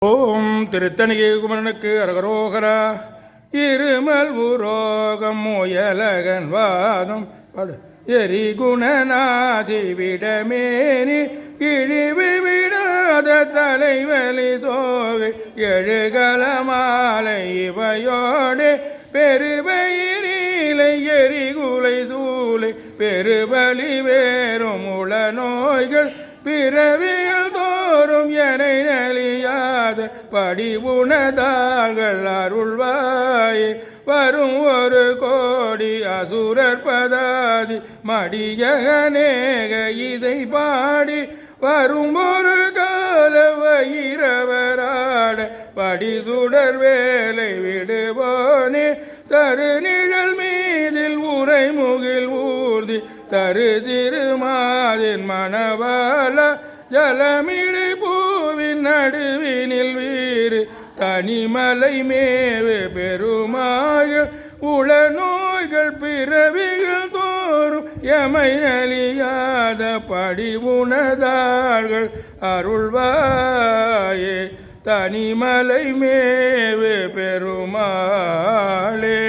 ஓம் திருத்தணிகை குமரனுக்கு அரகரோகரா. இருமல் உரோகம் முயலகன் வாதம் எரிகுணநாதி விடமேனி இழிவு விடாத தலைவலி தோகை எழுகல மாலை இவையோடு பெருபயிரிலை எரிகுலை தூளை பெருபலி வேறும் உள நோய்கள் பிறவியல் தோறும் எனை நலியாத படிவுணதாள்கள் அருள்வாயே. வரும் ஒரு கோடி அசுரர் பதாதி மடியகநேக இதை பாடி வரும் ஒரு கால வயிரவராட படிதுடர் வேலை விடுவோனே. தரு நிழல் மீதில் உரை முகில் ஊர்தி தரு திருமாதின் மணவாள ஜலமிடை பூவின் நடுவினில் வீறு தனிமலை மேவு பெருமாய உள நோய்கள் பிறவிகள் தோறும் எமை நலியாத படிவுணதாள்கள் அருள்வாயே. தனிமலை மேவு பெருமாளே.